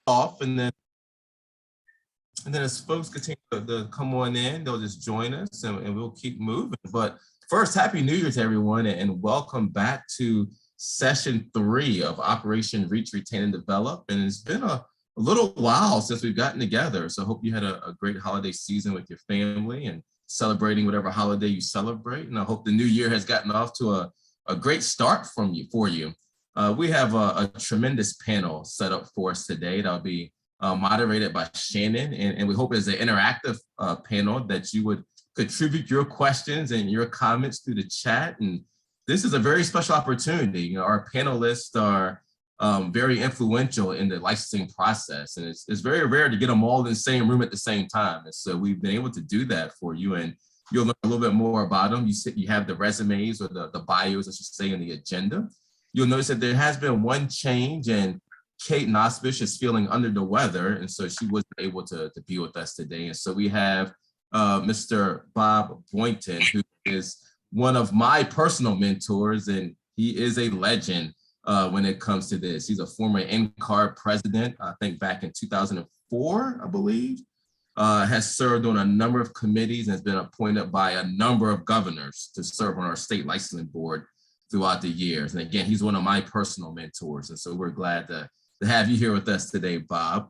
off, and then as folks continue to come on in, they'll just join us and we'll keep moving. But first, Happy New Year to everyone, and welcome back to session 3 of Operation Reach, Retain, and Develop. And it's been a little while since we've gotten together. So I hope you had a great holiday season with your family and celebrating whatever holiday you celebrate. And I hope the new year has gotten off to a great start for you. We have a tremendous panel set up for us today. That'll be moderated by Shannon, and we hope it's an interactive panel that you would contribute your questions and your comments through the chat. And this is a very special opportunity. You know, our panelists are very influential in the licensing process, and it's very rare to get them all in the same room at the same time. And so we've been able to do that for you, and you'll learn a little bit more about them. You have the resumes or the bios, I should say, in the agenda. You'll notice that there has been one change, and Kate Nosbish is feeling under the weather, and so she wasn't able to be with us today. And so we have Mr. Bob Boynton, who is one of my personal mentors, and he is a legend when it comes to this. He's a former NCAR president, I think back in 2004, I believe, has served on a number of committees and has been appointed by a number of governors to serve on our state licensing board throughout the years. And again, he's one of my personal mentors. And so we're glad to have you here with us today, Bob.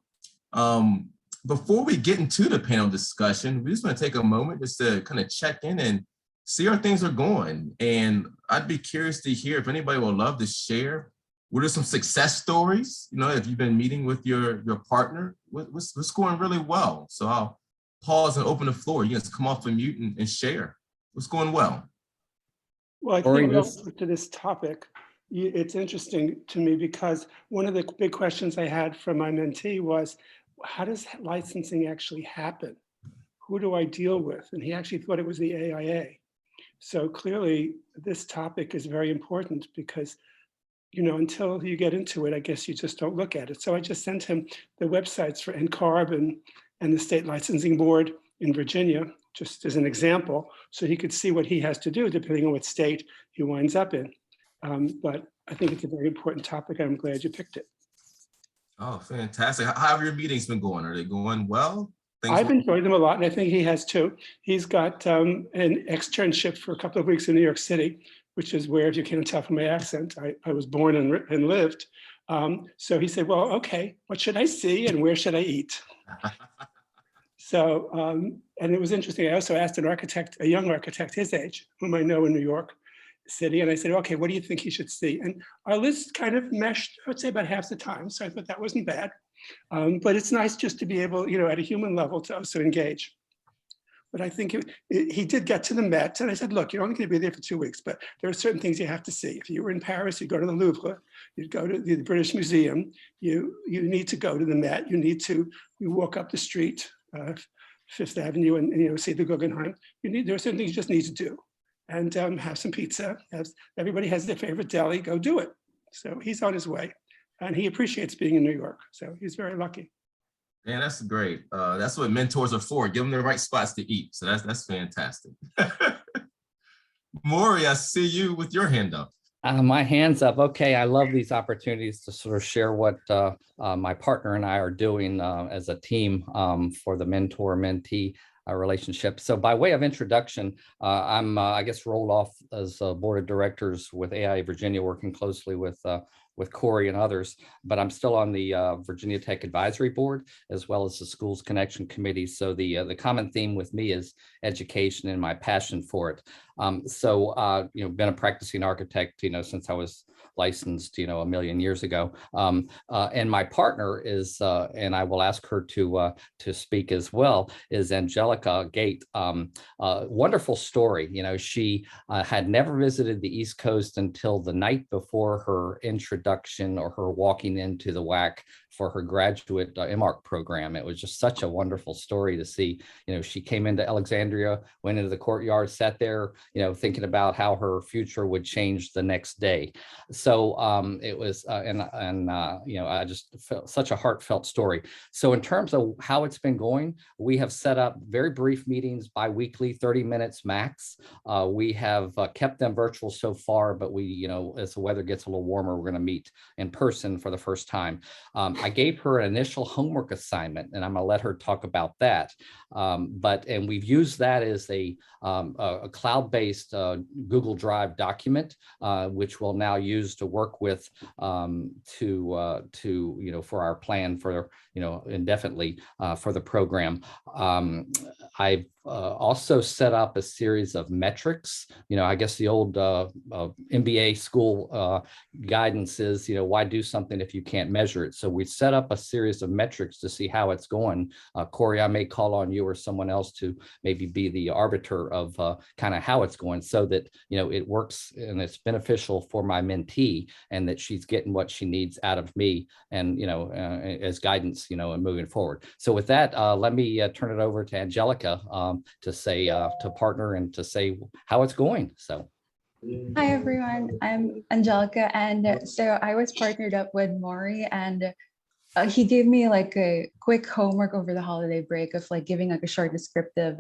Before we get into the panel discussion, we just want to take a moment just to kind of check in and see how things are going. And I'd be curious to hear if anybody would love to share what are some success stories, you know, if you've been meeting with your partner, what's going really well. So I'll pause and open the floor. You guys come off the mute and share what's going well. Well, I think relative to this topic, it's interesting to me because one of the big questions I had from my mentee was, how does licensing actually happen? Who do I deal with? And he actually thought it was the AIA. So clearly this topic is very important because, you know, until you get into it, I guess you just don't look at it. So I just sent him the websites for NCARB and the State Licensing Board in Virginia, just as an example, so he could see what he has to do depending on what state he winds up in. But I think it's a very important topic. I'm glad you picked it. Oh, fantastic. How have your meetings been going? Are they going well? I've enjoyed them a lot, and I think he has too. He's got an externship for a couple of weeks in New York City, which is where, if you can't tell from my accent, I was born and lived. So he said, well, okay, what should I see and where should I eat? So, and it was interesting. I also asked an architect, a young architect his age, whom I know in New York City, and I said, okay, what do you think he should see? And our list kind of meshed, I would say, about half the time. So I thought that wasn't bad. But it's nice just to be able, you know, at a human level to also engage. But I think he did get to the Met, and I said, look, you're only going to be there for 2 weeks, but there are certain things you have to see. If you were in Paris, you go to the Louvre, you'd go to the British Museum, you need to go to the Met, you walk up the street, Fifth Avenue, and you know, see the Guggenheim. There are certain things you just need to do. And have some pizza. Everybody has their favorite deli, go do it. So he's on his way, and he appreciates being in New York. So he's very lucky. Man, that's great. That's what mentors are for. Give them the right spots to eat. So that's fantastic. Maury, I see you with your hand up. My hand's up. Okay, I love these opportunities to sort of share what my partner and I are doing as a team for the mentor-mentee relationship. So by way of introduction, I'm, I guess, rolled off as a board of directors with AI Virginia, working closely with Corey and others, but I'm still on the Virginia Tech Advisory Board, as well as the Schools Connection Committee. So the common theme with me is education and my passion for it. You know, been a practicing architect, you know, since I was licensed, you know, a million years ago. And my partner is, and I will ask her to speak as well, is Angelica Gate. Wonderful story. You know, she had never visited the East Coast until the night before her introduction or her walking into the WAC for her graduate MArch program. It was just such a wonderful story to see. You know, she came into Alexandria, went into the courtyard, sat there, you know, thinking about how her future would change the next day. So it was, you know, I just felt such a heartfelt story. So in terms of how it's been going, we have set up very brief meetings bi-weekly, 30 minutes max. We have kept them virtual so far, but we, you know, as the weather gets a little warmer, we're going to meet in person for the first time. I gave her an initial homework assignment, and I'm going to let her talk about that. And we've used that as a cloud-based Google Drive document, which we'll now use to work with to you know, for our plan for, you know, indefinitely for the program. I've also set up a series of metrics. You know, I guess the old MBA school guidance is, you know, why do something if you can't measure it? So we set up a series of metrics to see how it's going. Corey, I may call on you or someone else to maybe be the arbiter of kind of how it's going, so that, you know, it works and it's beneficial for my mentee, and that she's getting what she needs out of me, and, you know, as guidance, you know, and moving forward. So with that, let me turn it over to Angelica to say, to partner and to say how it's going. So. Hi, everyone. I'm Angelica. And so I was partnered up with Maury, and he gave me like a quick homework over the holiday break of like giving like a short descriptive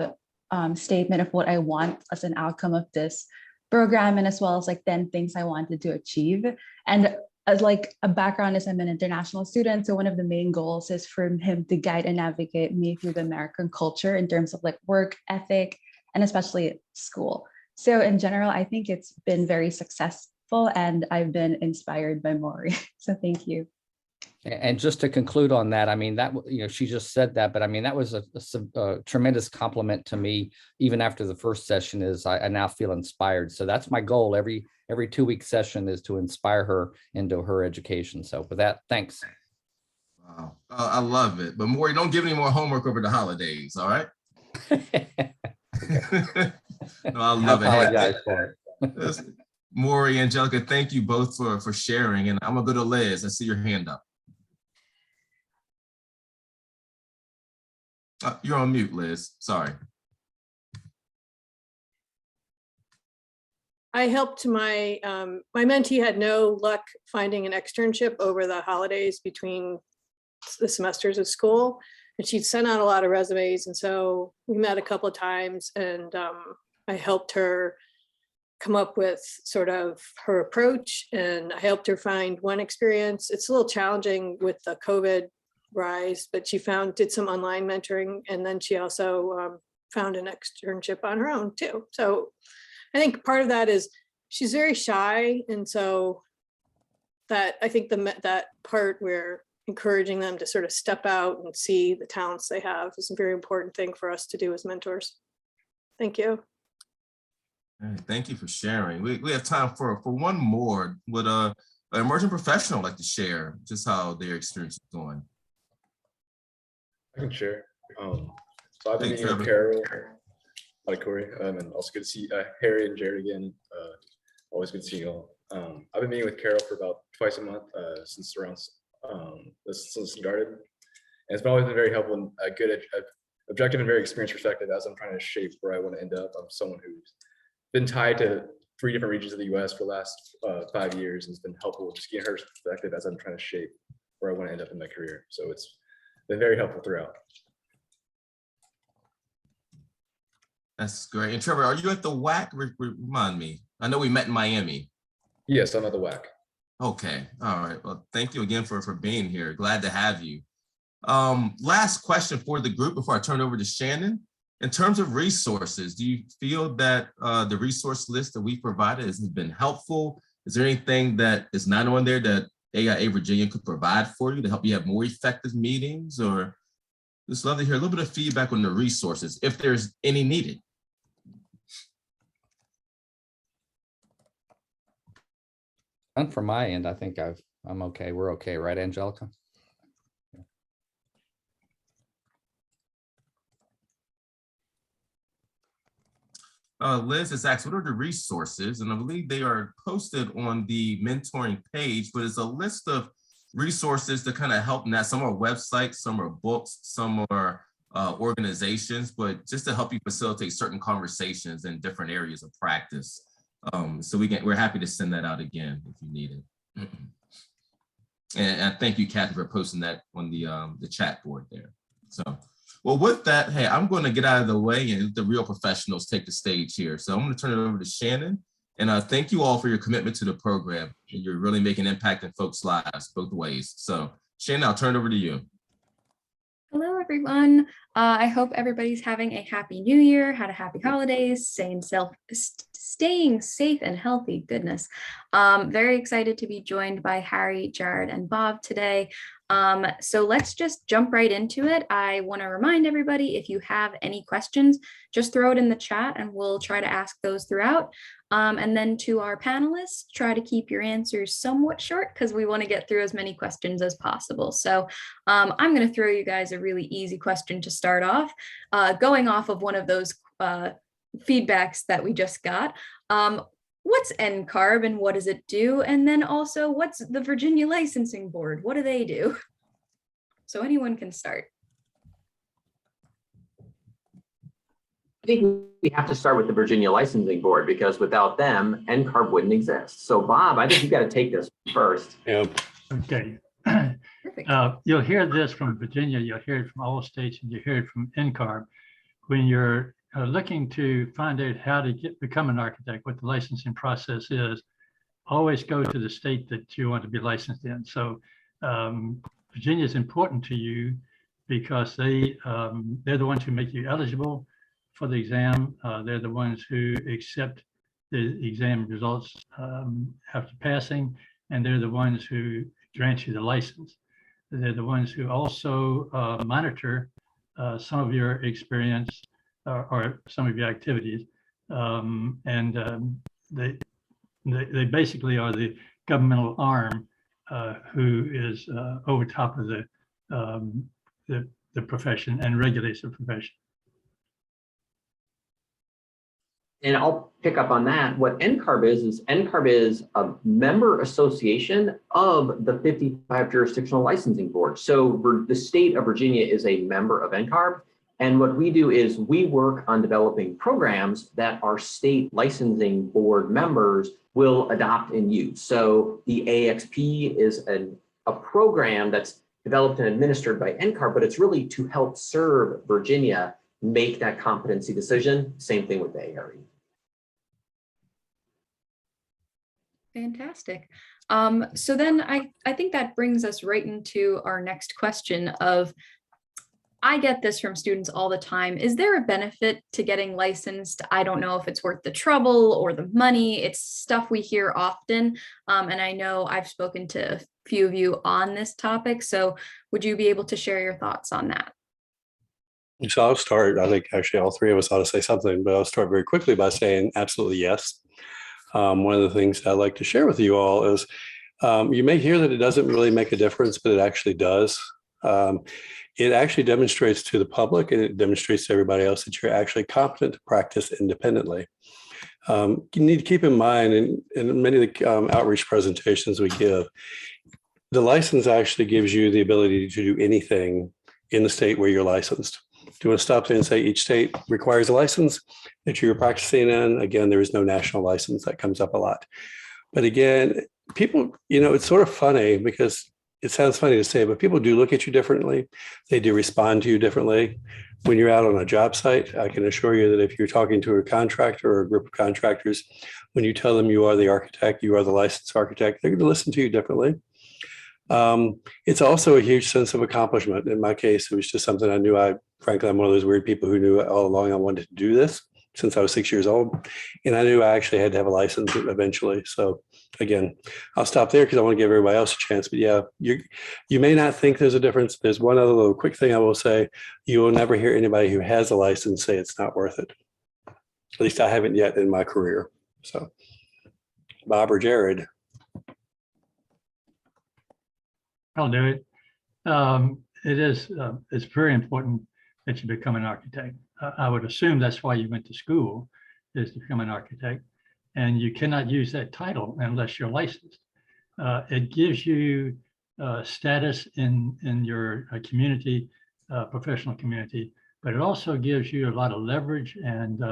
statement of what I want as an outcome of this program, and as well as like 10 things I wanted to achieve. And as like a background is I'm an international student. So one of the main goals is for him to guide and navigate me through the American culture in terms of like work ethic, and especially school. So in general, I think it's been very successful, and I've been inspired by Maury. So thank you. And just to conclude on that, I mean, that, you know, she just said that, but I mean, that was a tremendous compliment to me. Even after the first session, is I now feel inspired. So that's my goal. Every 2-week session is to inspire her into her education. So with that, thanks. Wow, I love it. But Maury, don't give any more homework over the holidays, all right? No, I love it. Maury, Angelica, thank you both for sharing. And I'm gonna go to Liz. I see your hand up. You're on mute, Liz. Sorry. I helped my mentee had no luck finding an externship over the holidays between the semesters of school, and she'd sent out a lot of resumes. And so we met a couple of times, and I helped her come up with sort of her approach, and I helped her find one experience. It's a little challenging with the COVID rise, but she did some online mentoring, and then she also found an externship on her own too. So I think part of that is she's very shy, and so that I think that part where encouraging them to sort of step out and see the talents they have is a very important thing for us to do as mentors. Thank you. All right, thank you for sharing. We have time for one more. Would an emerging professional like to share just how their experience is going? I can share. So I've been meeting with Carol. Hi, Corey. And also good to see Harry and Jared again. Always good to see you all. I've been meeting with Carol for about twice a month since this started. And it's always been very helpful and a good, objective and very experienced perspective as I'm trying to shape where I want to end up. I'm someone who's been tied to 3 different regions of the US for the last 5 years, and it's been helpful just getting her perspective as I'm trying to shape where I want to end up in my career. So it's been very helpful throughout. That's great. And Trevor, are you at the WAC? Remind me. I know we met in Miami. Yes, I'm at the WAC. Okay. All right. Well, thank you again for being here. Glad to have you. Last question for the group before I turn over to Shannon. In terms of resources, do you feel that the resource list that we provided has been helpful? Is there anything that is not on there that AIA Virginia could provide for you to help you have more effective meetings? Or just love to hear a little bit of feedback on the resources, if there's any needed. And from my end, I think I'm okay. We're okay, right, Angelica? Liz has asked, what are the resources? And I believe they are posted on the mentoring page, but it's a list of resources to kind of help. Now, some are websites, some are books, some are organizations, but just to help you facilitate certain conversations in different areas of practice. So we're happy to send that out again if you need it. And I thank you, Kathy, for posting that on the chat board there. So, well, with that, hey, I'm going to get out of the way and let the real professionals take the stage here. So I'm going to turn it over to Shannon. And thank you all for your commitment to the program. You're really making an impact in folks' lives both ways. So Shannon, I'll turn it over to you. Hello, everyone. I hope everybody's having a happy new year, had a happy holidays, staying safe and healthy. Goodness. Very excited to be joined by Harry, Jared, and Bob today. So let's just jump right into it. I want to remind everybody, if you have any questions, just throw it in the chat and we'll try to ask those throughout. And then to our panelists, try to keep your answers somewhat short because we want to get through as many questions as possible. So I'm going to throw you guys a really easy question to start off, going off of one of those feedbacks that we just got. What's NCARB and what does it do? And then also, what's the Virginia Licensing Board? What do they do? So anyone can start. I think we have to start with the Virginia Licensing Board because without them, NCARB wouldn't exist. So Bob, I think you got to take this first. Yep. Okay. Perfect. You'll hear this from Virginia, you'll hear it from all states, and you hear it from NCARB. When you're looking to find out how to become an architect, what the licensing process is, always go to the state that you want to be licensed in. So Virginia is important to you because they're the ones who make you eligible for the exam. They're the ones who accept the exam results after passing, and they're the ones who grant you the license. They're the ones who also monitor some of your experience or some of your activities. They basically are the governmental arm who is over top of the profession and regulates the profession. And I'll pick up on that. What NCARB is NCARB is a member association of the 55 jurisdictional licensing boards. So the state of Virginia is a member of NCARB. And what we do is we work on developing programs that our state licensing board members will adopt and use. So the AXP is a program that's developed and administered by NCARB, but it's really to help serve Virginia make that competency decision. Same thing with the ARE. Fantastic. So then I think that brings us right into our next question of, I get this from students all the time. Is there a benefit to getting licensed? I don't know if it's worth the trouble or the money. It's stuff we hear often. And I know I've spoken to a few of you on this topic. So would you be able to share your thoughts on that? So I'll start. I think actually all three of us ought to say something, but I'll start very quickly by saying absolutely yes. One of the things I'd like to share with you all is you may hear that it doesn't really make a difference, but it actually does. It actually demonstrates to the public and it demonstrates to everybody else that you're actually competent to practice independently. You need to keep in mind in many of the outreach presentations we give, the license actually gives you the ability to do anything in the state where you're licensed. Do you want to stop there and say each state requires a license that you're practicing in? Again, there is no national license. That comes up a lot. But again, people, it's sort of funny because it sounds funny to say, but people do look at you differently. They do respond to you differently. When you're out on a job site, I can assure you that if you're talking to a contractor or a group of contractors, when you tell them you are the architect, you are the licensed architect, they're going to listen to you differently. It's also a huge sense of accomplishment. In my case, it was just something I knew. Frankly, I'm one of those weird people who knew all along I wanted to do this since I was 6 years old. And I knew I actually had to have a license eventually. So again, I'll stop there because I want to give everybody else a chance. But yeah, you may not think there's a difference. There's one other little quick thing I will say. You will never hear anybody who has a license say it's not worth it. At least I haven't yet in my career. So Bob or Jared. I'll do it. It's very important that you become an architect. I would assume that's why you went to school, is to become an architect. And you cannot use that title unless you're licensed. It gives you status in your community, professional community, but it also gives you a lot of leverage and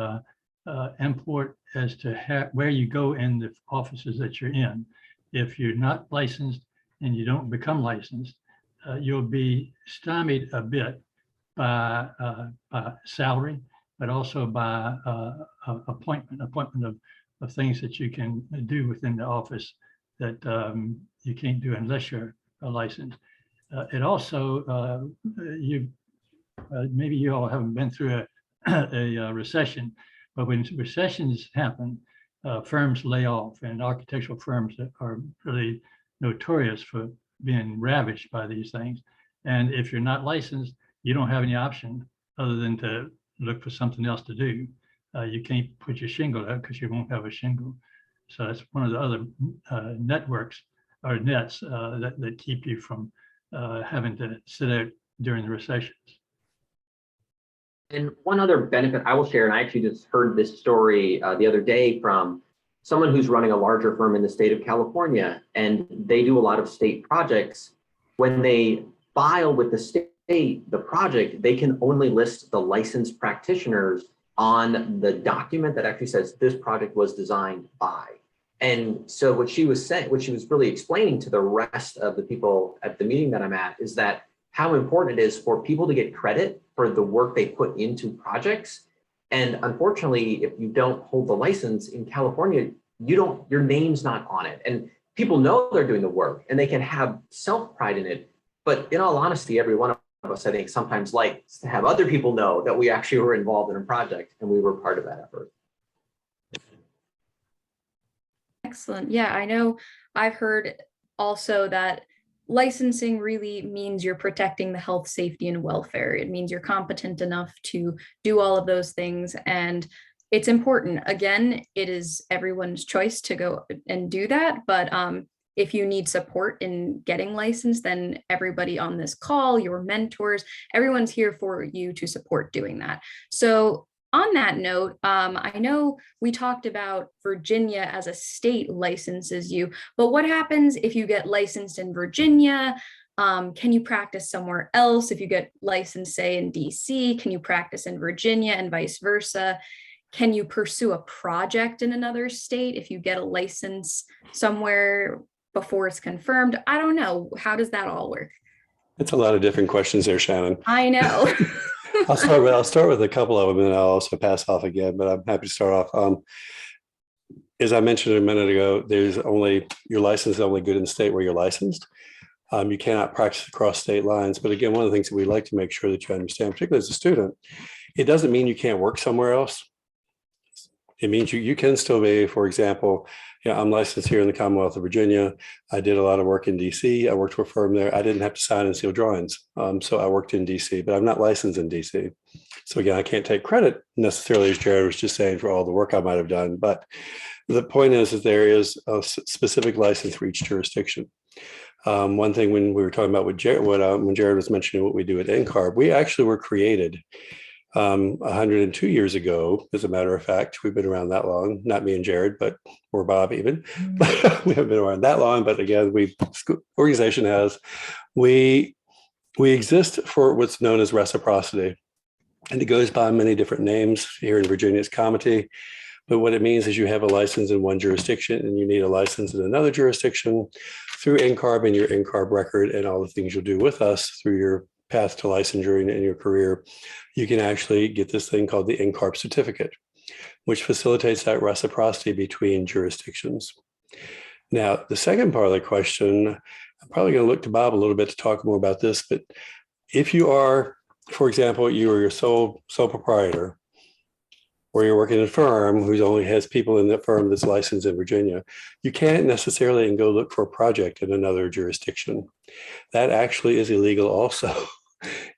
import as to where you go in the offices that you're in. If you're not licensed and you don't become licensed, you'll be stymied a bit by salary, but also by appointment of things that you can do within the office that you can't do unless you're licensed. It also, maybe you all haven't been through a recession, but when recessions happen, firms lay off, and architectural firms are really notorious for being ravaged by these things. And if you're not licensed, you don't have any option other than to look for something else to do. You can't put your shingle out because you won't have a shingle. So that's one of the other networks or nets that keep you from having to sit out during the recessions. And one other benefit I will share, and I actually just heard this story the other day from someone who's running a larger firm in the state of California, and they do a lot of state projects. When they file with the state, the project, they can only list the licensed practitioners on the document that actually says this project was designed by. And so what she was saying, what she was really explaining to the rest of the people at the meeting that I'm at, is that how important it is for people to get credit for the work they put into projects. And unfortunately, if you don't hold the license in California, your name's not on it. And people know they're doing the work and they can have self-pride in it. But in all honesty, every one of us, I think, sometimes likes to have other people know that we actually were involved in a project and we were part of that effort. Excellent. Yeah, I know I've heard also that licensing really means you're protecting the health, safety, and welfare. It means you're competent enough to do all of those things. And it's important. Again, it is everyone's choice to go and do that. But if you need support in getting licensed, then everybody on this call, your mentors, everyone's here for you to support doing that. So on that note, I know we talked about Virginia as a state licenses you, but what happens if you get licensed in Virginia? Can you practice somewhere else? If you get licensed, say in DC, can you practice in Virginia and vice versa? Can you pursue a project in another state if you get a license somewhere before it's confirmed? I don't know. How does that all work? It's a lot of different questions there, Shannon. I know. I'll start with a couple of them, and I'll also pass off again, but I'm happy to start off. As I mentioned a minute ago, your license is only good in the state where you're licensed. You cannot practice across state lines. But again, one of the things that we like to make sure that you understand, particularly as a student, it doesn't mean you can't work somewhere else. It means you can still be, for example, I'm licensed here in the Commonwealth of Virginia. I did a lot of work in DC. I worked for a firm there. I didn't have to sign and seal drawings. So I worked in DC, but I'm not licensed in DC. So again, I can't take credit necessarily, as Jared was just saying, for all the work I might have done. But the point is that there is a specific license for each jurisdiction. One thing when we were talking about with Jared, when Jared was mentioning what we do at NCARB, we actually were created 102 years ago, as a matter of fact. We've been around that long, not me and Jared, or Bob even. We haven't been around that long, but again, organization has. We exist for what's known as reciprocity, and it goes by many different names. Here in Virginia, it's comity. But what it means is you have a license in one jurisdiction and you need a license in another jurisdiction through NCARB and your NCARB record and all the things you'll do with us through your path to licensure in your career. You can actually get this thing called the NCARB certificate, which facilitates that reciprocity between jurisdictions. Now, the second part of the question, I'm probably going to look to Bob a little bit to talk more about this, but if you are, for example, you are your sole proprietor, or you're working in a firm who only has people in that firm that's licensed in Virginia, you can't necessarily go look for a project in another jurisdiction. That actually is illegal also.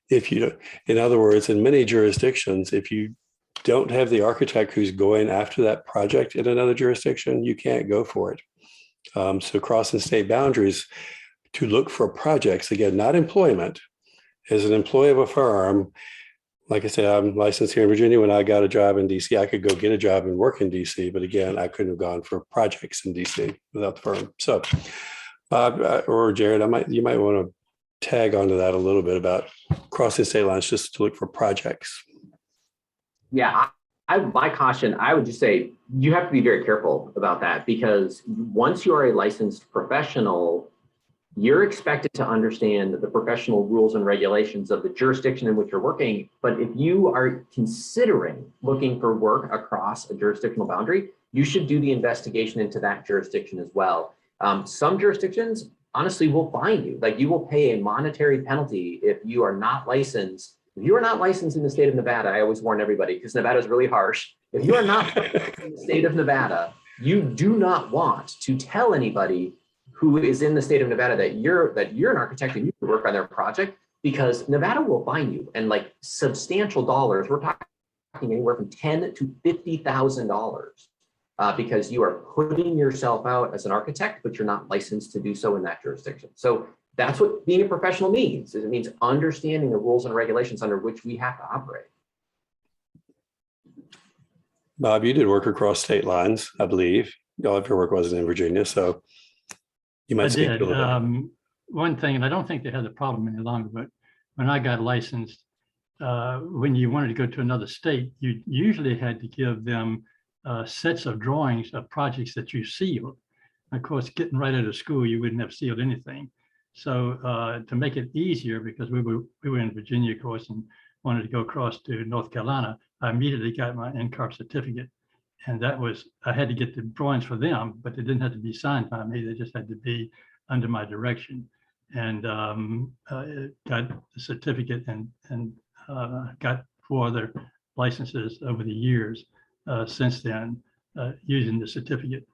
In other words, in many jurisdictions, if you don't have the architect who's going after that project in another jurisdiction, you can't go for it. So crossing state boundaries to look for projects, again, not employment. As an employee of a firm, like I said, I'm licensed here in Virginia. When I got a job in DC, I could go get a job and work in DC. But again, I couldn't have gone for projects in DC without the firm. So Bob or Jared, you might want to tag onto that a little bit about crossing state lines just to look for projects. Yeah, my caution, I would just say you have to be very careful about that, because once you are a licensed professional, you're expected to understand the professional rules and regulations of the jurisdiction in which you're working. But if you are considering looking for work across a jurisdictional boundary, you should do the investigation into that jurisdiction as well. Some jurisdictions honestly will fine you. Like, you will pay a monetary penalty if you are not licensed. If you are not licensed in the state of Nevada, I always warn everybody, because Nevada is really harsh. If you are not licensed in the state of Nevada, you do not want to tell anybody who is in the state of Nevada that you're an architect and you can work on their project, because Nevada will fine you, and like substantial dollars. We're talking anywhere from $10,000 to $50,000 because you are putting yourself out as an architect, but you're not licensed to do so in that jurisdiction. So that's what being a professional means. Is it means understanding the rules and regulations under which we have to operate. Bob, you did work across state lines, I believe. All of your work wasn't in Virginia, so you might speak I to a little bit. One thing, and I don't think they had the problem any longer, but when I got licensed, when you wanted to go to another state, you usually had to give them sets of drawings of projects that you sealed. Of course, getting right out of school, you wouldn't have sealed anything. So to make it easier, because we were in Virginia, of course, and wanted to go across to North Carolina, I immediately got my NCARB certificate. And that was, I had to get the drawings for them, but they didn't have to be signed by me. They just had to be under my direction. And got the certificate and got 4 other licenses over the years since then using the certificate.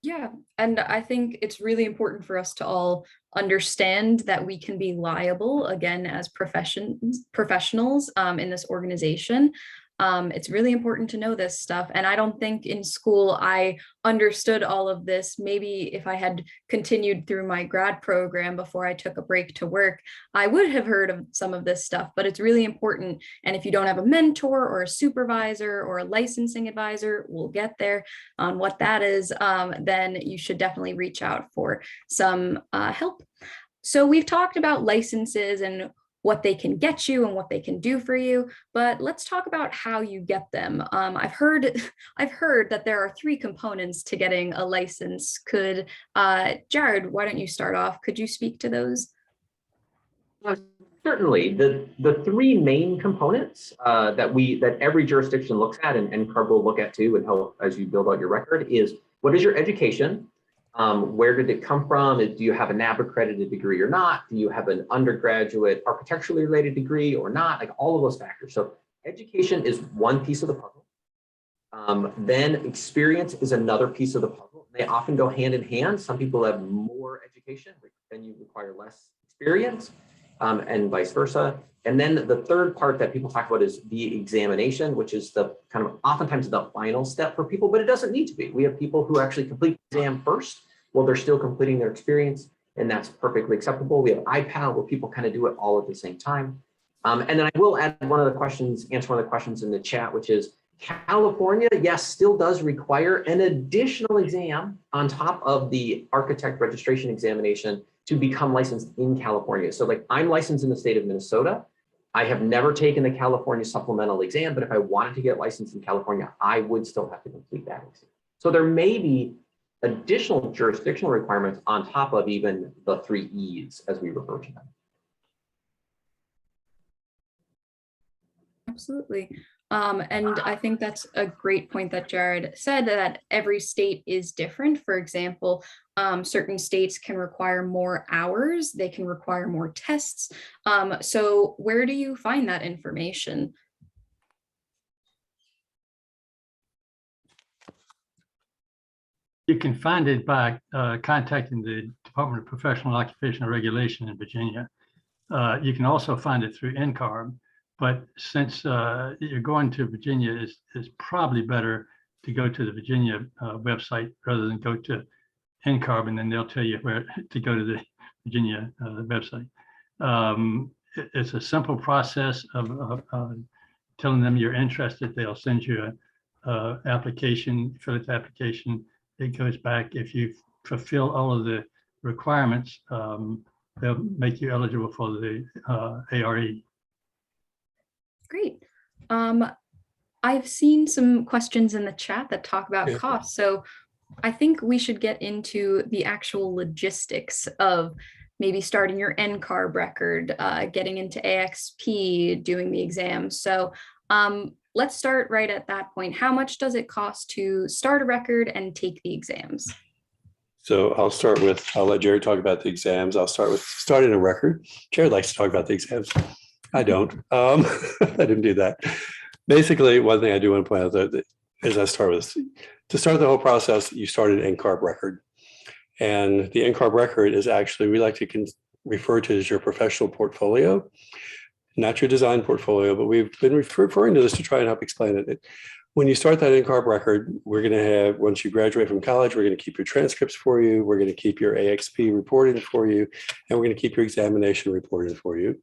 Yeah, and I think it's really important for us to all understand that we can be liable, again, as professionals in this organization. It's really important to know this stuff. And I don't think in school I understood all of this. Maybe if I had continued through my grad program before I took a break to work, I would have heard of some of this stuff, but it's really important. And if you don't have a mentor or a supervisor or a licensing advisor, we'll get there on what that is, then you should definitely reach out for some help. So we've talked about licenses and what they can get you and what they can do for you, but let's talk about how you get them. I've heard that there are 3 components to getting a license. Could Jared, why don't you start off? Could you speak to those? Certainly, the 3 main components that every jurisdiction looks at, and NCARB will look at too, and help as you build out your record, is what is your education? Where did it come from? Do you have a NAB accredited degree or not? Do you have an undergraduate architecturally related degree or not? Like all of those factors. So education is one piece of the puzzle. Then experience is another piece of the puzzle. They often go hand in hand. Some people have more education, then you require less experience, and vice versa. And then the third part that people talk about is the examination, which is the kind of oftentimes the final step for people, but it doesn't need to be. We have people who actually complete the exam first while they're still completing their experience, and that's perfectly acceptable. We have iPal where people kind of do it all at the same time. And then I will add answer one of the questions in the chat, which is California, yes, still does require an additional exam on top of the architect registration examination to become licensed in California. So like I'm licensed in the state of Minnesota. I have never taken the California supplemental exam, but if I wanted to get licensed in California, I would still have to complete that exam. So there may be additional jurisdictional requirements on top of even the 3 E's as we refer to them. Absolutely. And I think that's a great point that Jared said, that every state is different. For example, certain states can require more hours, they can require more tests. So where do you find that information? You can find it by contacting the Department of Professional Occupational Regulation in Virginia. You can also find it through NCARB. But since you're going to Virginia, it's probably better to go to the Virginia website rather than go to NCARB, and then they'll tell you where to go to the Virginia website. It's a simple process of telling them you're interested. They'll send you an application, fill out the application. It goes back. If you fulfill all of the requirements, they'll make you eligible for the ARE. Great. I've seen some questions in the chat that talk about Yeah. costs. So I think we should get into the actual logistics of maybe starting your NCARB record, getting into AXP, doing the exams. So let's start right at that point. How much does it cost to start a record and take the exams? So I'll let Jared talk about the exams. I'll start with starting a record. Jared likes to talk about the exams. I don't. I didn't do that. Basically, one thing I do want to point out that is to start the whole process, you start an NCARB record. And the NCARB record is actually, we like to refer to as your professional portfolio, not your design portfolio, but we've been referring to this to try and help explain it. When you start that NCARB record, we're going to have, once you graduate from college, we're going to keep your transcripts for you. We're going to keep your AXP reporting for you, and we're going to keep your examination reporting for you.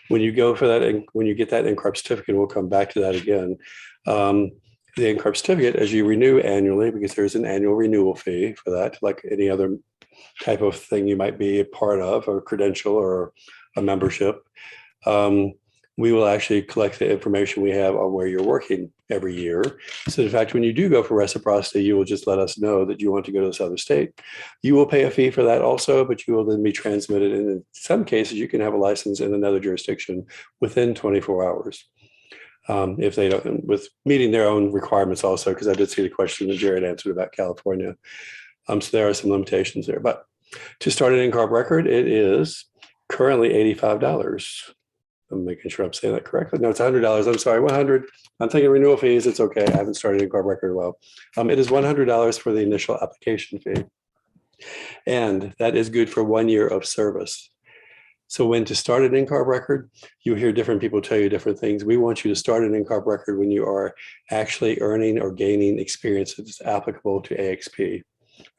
When you go for that, and when you get that NCARB certificate, we'll come back to that again. The NCARB certificate, as you renew annually, because there's an annual renewal fee for that, like any other type of thing you might be a part of, or credential or a membership. We will actually collect the information we have on where you're working every year. So in fact, when you do go for reciprocity, you will just let us know that you want to go to this other state. You will pay a fee for that also, but you will then be transmitted. And in some cases, you can have a license in another jurisdiction within 24 hours. If they don't, with meeting their own requirements also, because I did see the question that Jared answered about California. So there are some limitations there. But to start an NCARB record, it is currently $85. I'm making sure I'm saying that correctly. No, it's $100. I'm sorry, $100. I'm thinking renewal fees. It's okay. I haven't started an NCARB record well. It is $100 for the initial application fee. And that is good for 1 year of service. So when to start an NCARB record, you hear different people tell you different things. We want you to start an NCARB record when you are actually earning or gaining experience that's applicable to AXP.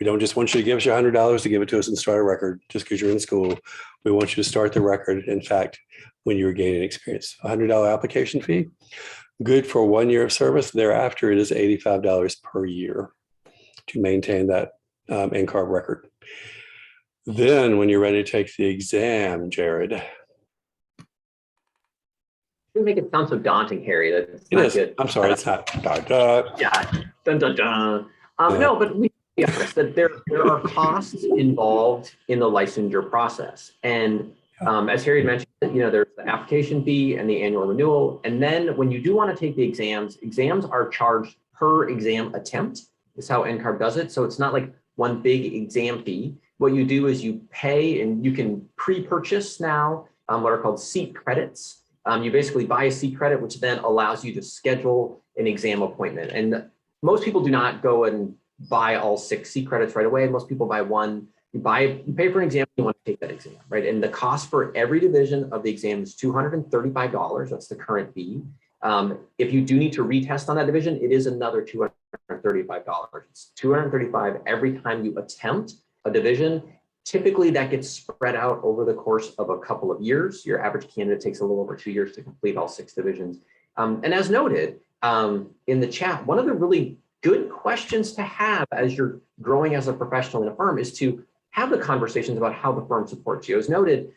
We don't just want you to give us your $100 to give it to us and start a record just because you're in school. We want you to start the record, in fact, when you're gaining experience. $100 application fee, good for 1 year of service. Thereafter, it is $85 per year to maintain that NCARB record. Then when you're ready to take the exam, Jared. You make it sound so daunting, Harry. That's It not is. good. I'm sorry, it's not. Yeah, dun, dun, dun. No, but we be honest that there are costs involved in the licensure process. And as Harry had mentioned, there's the application fee and the annual renewal. And then when you do want to take the exams are charged per exam attempt, is how NCARB does it. So it's not like one big exam fee. What you do is you pay, and you can pre-purchase now what are called seat credits. You basically buy a seat credit, which then allows you to schedule an exam appointment. And most people do not go and buy all 6 seat credits right away. Most people buy one. You pay for an exam, you want to take that exam, right? And the cost for every division of the exam is $235. That's the current fee. If you do need to retest on that division, it is another $235. It's $235 every time you attempt a division. Typically, that gets spread out over the course of a couple of years. Your average candidate takes a little over 2 years to complete all 6 divisions. And as noted in the chat, one of the really good questions to have as you're growing as a professional in a firm is to have the conversations about how the firm supports you. As noted,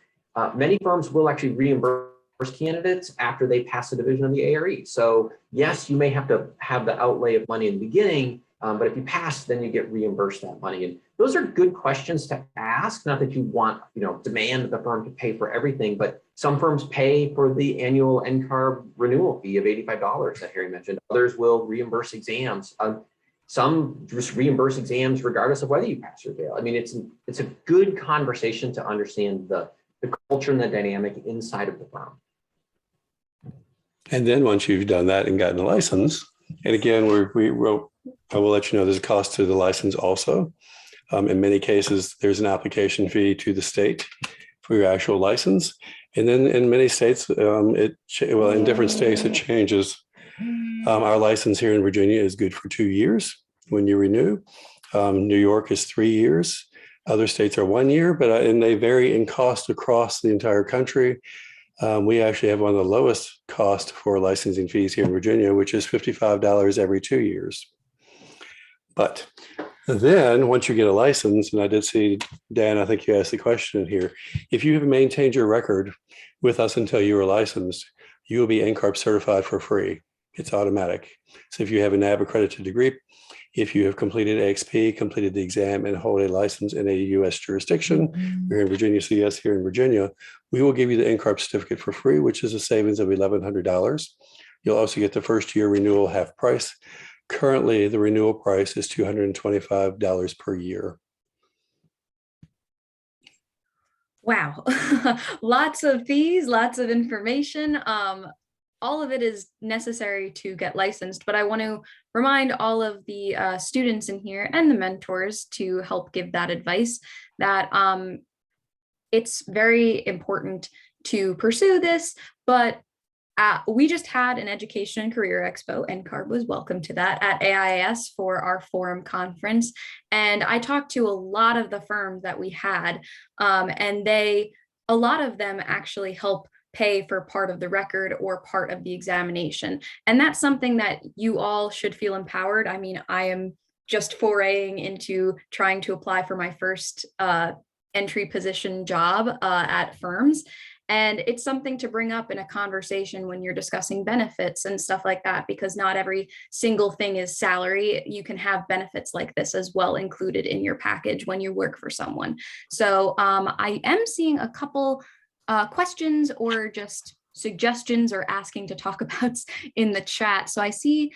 many firms will actually reimburse candidates after they pass a division of the ARE. So yes, you may have to have the outlay of money in the beginning, but if you pass, then you get reimbursed that money. And those are good questions to ask. Not that you want, demand the firm to pay for everything, but some firms pay for the annual NCARB renewal fee of $85 that Harry mentioned. Others will reimburse exams. Some just reimburse exams regardless of whether you pass or fail. I mean, it's a good conversation to understand the culture and the dynamic inside of the firm. And then once you've done that and gotten a license, and again, I will let you know there's a cost to the license also. In many cases, there's an application fee to the state for your actual license. And then in many states, in different states, it changes. Our license here in Virginia is good for 2 years when you renew. New York is 3 years. Other states are 1 year, and they vary in cost across the entire country. We actually have one of the lowest cost for licensing fees here in Virginia, which is $55 every 2 years. But then once you get a license, and I did see, Dan, I think you asked the question here, if you have maintained your record with us until you are licensed, you will be NCARB certified for free. It's automatic. So if you have a NAB accredited degree, if you have completed AXP, completed the exam, and hold a license in a U.S. jurisdiction, you're in Virginia, so yes, here in Virginia, we will give you the NCARB certificate for free, which is a savings of $1,100. You'll also get the first year renewal half price. Currently, the renewal price is $225 per year. Wow, lots of fees, lots of information. All of it is necessary to get licensed, but I want to remind all of the students in here and the mentors to help give that advice that it's very important to pursue this, but we just had an Education and Career Expo, and NCARB was welcome to that at AIS for our forum conference. And I talked to a lot of the firms that we had, and a lot of them actually help pay for part of the record or part of the examination. And that's something that you all should feel empowered. I mean, I am just foraying into trying to apply for my first entry position job at firms. And it's something to bring up in a conversation when you're discussing benefits and stuff like that, because not every single thing is salary. You can have benefits like this as well included in your package when you work for someone. So I am seeing a couple questions or just suggestions or asking to talk about in the chat. So I see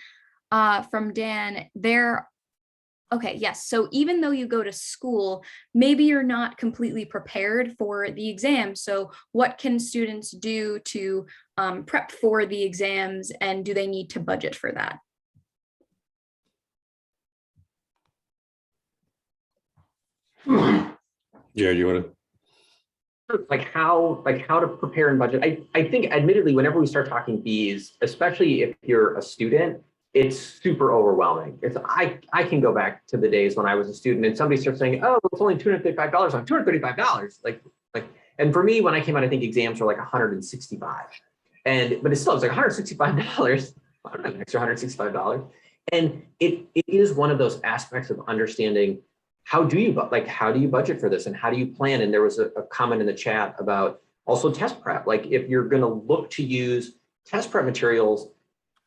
from Dan there. Okay, yes. So even though you go to school, maybe you're not completely prepared for the exam. So what can students do to prep for the exams, and do they need to budget for that? Jared, you want to? Like how to prepare and budget. I think admittedly, whenever we start talking fees, especially if you're a student, it's super overwhelming. I can go back to the days when I was a student and somebody starts saying, oh, it's only $235. I'm $235. And for me, when I came out, I think exams were like $165. But it still was like $165. I don't have an extra $165. And it is one of those aspects of understanding how do you budget for this and how do you plan? And there was a comment in the chat about also test prep. Like if you're going to look to use test prep materials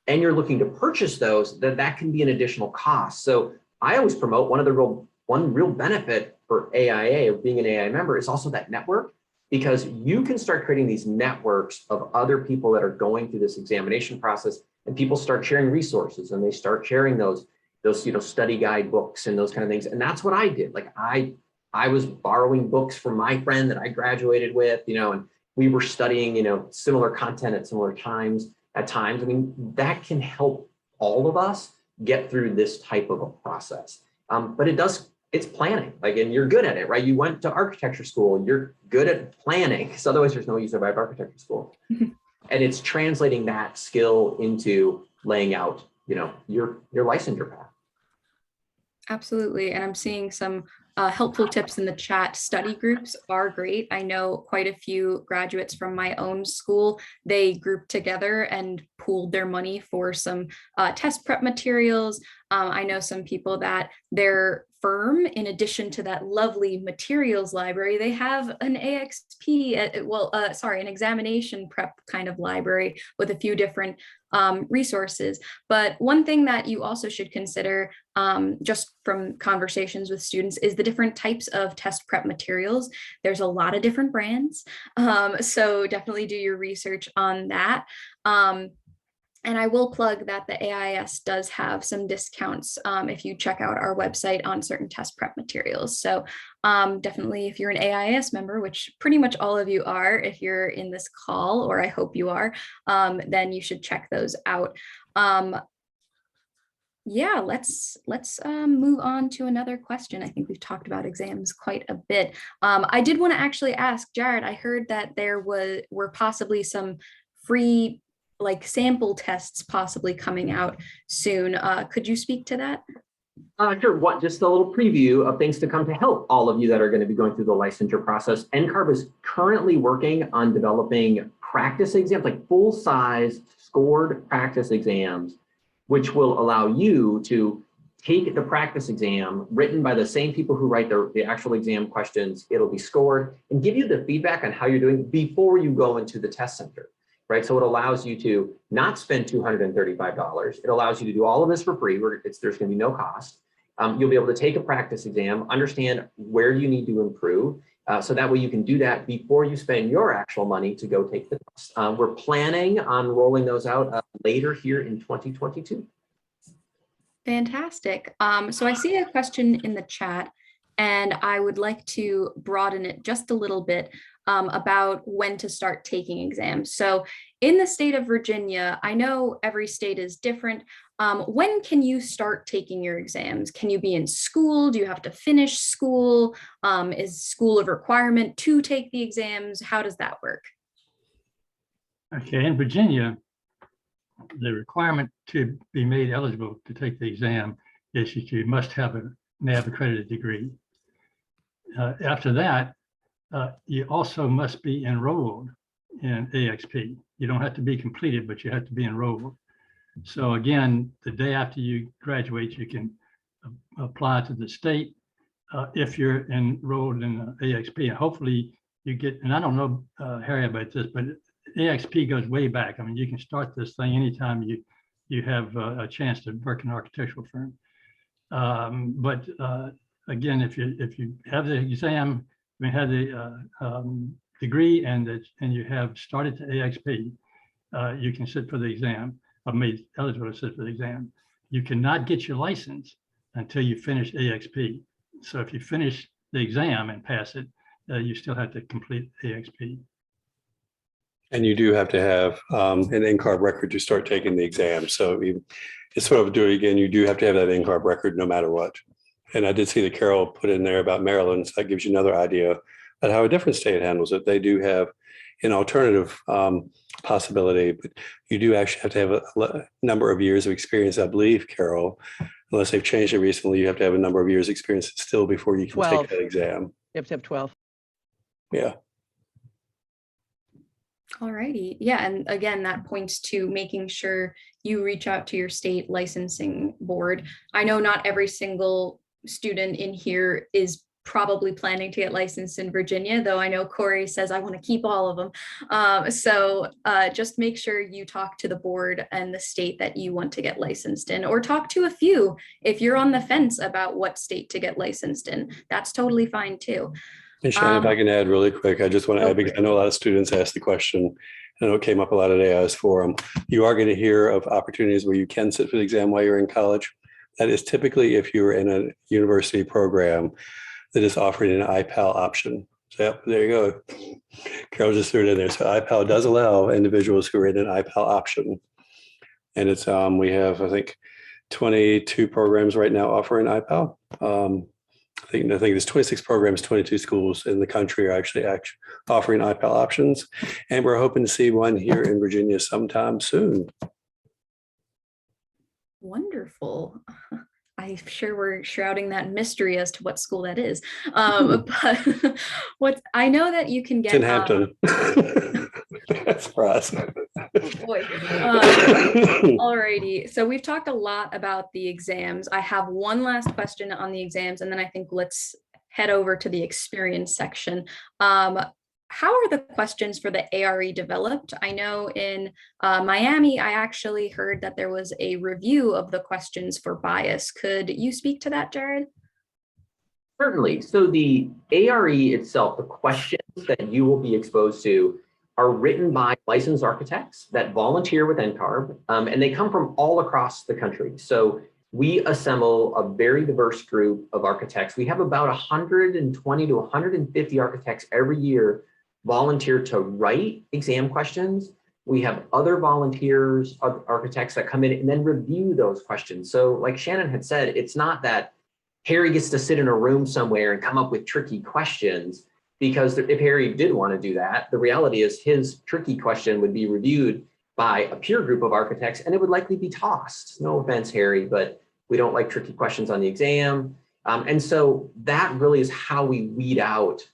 and you're looking to purchase those, that can be an additional cost. So I always promote one real benefit for AIA, of being an AIA member, is also that network, because you can start creating these networks of other people that are going through this examination process, and people start sharing resources and they start sharing those study guide books and those kind of things. And that's what I did. Like I was borrowing books from my friend that I graduated with, and we were studying, similar content at similar times. At times, I mean, that can help all of us get through this type of a process. But it's planning, and you're good at it, right? You went to architecture school and you're good at planning, because otherwise there's no use of architecture school. And it's translating that skill into laying out, your licensure path. Absolutely. And I'm seeing some helpful tips in the chat. Study groups are great. I know quite a few graduates from my own school. They grouped together and pooled their money for some test prep materials. I know some people that their firm, in addition to that lovely materials library, they have an AXP, an examination prep kind of library with a few different resources. But one thing that you also should consider, just from conversations with students, is the different types of test prep materials. There's a lot of different brands, so definitely do your research on that. And I will plug that the AIS does have some discounts if you check out our website on certain test prep materials. So definitely, if you're an AIS member, which pretty much all of you are, if you're in this call, or I hope you are, then you should check those out. Yeah, let's move on to another question. I think we've talked about exams quite a bit. I did want to actually ask Jared, I heard that there were possibly some free sample tests possibly coming out soon. Could you speak to that? Sure. Just a little preview of things to come to help all of you that are going to be going through the licensure process. NCARB is currently working on developing practice exams, like full-size scored practice exams, which will allow you to take the practice exam written by the same people who write the actual exam questions. It'll be scored and give you the feedback on how you're doing before you go into the test center. right? So it allows you to not spend $235. It allows you to do all of this for free, where there's going to be no cost. You'll be able to take a practice exam, understand where you need to improve, so that way you can do that before you spend your actual money to go take the test. We're planning on rolling those out later here in 2022. Fantastic. So I see a question in the chat, and I would like to broaden it just a little bit about when to start taking exams. So in the state of Virginia, I know every state is different. When can you start taking your exams? Can you be in school? Do you have to finish school? Is school a requirement to take the exams? How does that work? Okay, in Virginia, the requirement to be made eligible to take the exam is that you must have a NAB accredited degree. After that, you also must be enrolled in AXP. You don't have to be completed, but you have to be enrolled. So again, the day after you graduate, you can apply to the state if you're enrolled in AXP. And hopefully you get, and I don't know, Harry, about this, but AXP goes way back. I mean, you can start this thing anytime you have a chance to work in an architectural firm. But again, if you have the exam, you have the degree, and you have started to AXP, you can sit for the exam, or made eligible to sit for the exam. You cannot get your license until you finish AXP. So if you finish the exam and pass it, you still have to complete AXP. And you do have to have an NCARB record to start taking the exam. So it's sort of doing again, you do have to have that NCARB record no matter what. And I did see that Carol put in there about Maryland. So that gives you another idea about how a different state handles it. They do have an alternative possibility, but you do actually have to have a number of years of experience, I believe, Carol, unless they've changed it recently. You have to have a number of years experience still before you can 12. take that exam. You have to have 12. Yeah. All righty. Yeah. And again, that points to making sure you reach out to your state licensing board. I know not every single student in here is probably planning to get licensed in Virginia, though I know Corey says I want to keep all of them. So just make sure you talk to the board and the state that you want to get licensed in, or talk to a few if you're on the fence about what state to get licensed in. That's totally fine too. And Shannon, if I can add really quick, I just want to add, because I know a lot of students ask the question, I know it came up a lot at AIS Forum. You are going to hear of opportunities where you can sit for the exam while you're in college. That is typically if you're in a university program that is offering an IPAL option. So yep, there you go. Carol just threw it in there. So IPAL does allow individuals who are in an IPAL option. And it's we have, I think, 22 programs right now offering IPAL. I think there's 26 programs, 22 schools in the country are actually offering IPAL options. And we're hoping to see one here in Virginia sometime soon. Wonderful. I'm sure we're shrouding that mystery as to what school that is. But what I know that you can get. It's in Hampton. That's for us. Oh boy. Alrighty. So we've talked a lot about the exams. I have one last question on the exams, and then I think let's head over to the experience section. How are the questions for the ARE developed? I know in Miami, I actually heard that there was a review of the questions for bias. Could you speak to that, Jared? Certainly. So the ARE itself, the questions that you will be exposed to are written by licensed architects that volunteer with NCARB, and they come from all across the country. So we assemble a very diverse group of architects. We have about 120 to 150 architects every year volunteer to write exam questions. We have other volunteers, other architects that come in and then review those questions. So like Shannon had said, it's not that Harry gets to sit in a room somewhere and come up with tricky questions, because if Harry did want to do that, the reality is his tricky question would be reviewed by a peer group of architects and it would likely be tossed. No offense, Harry, but we don't like tricky questions on the exam. And so that really is how we weed out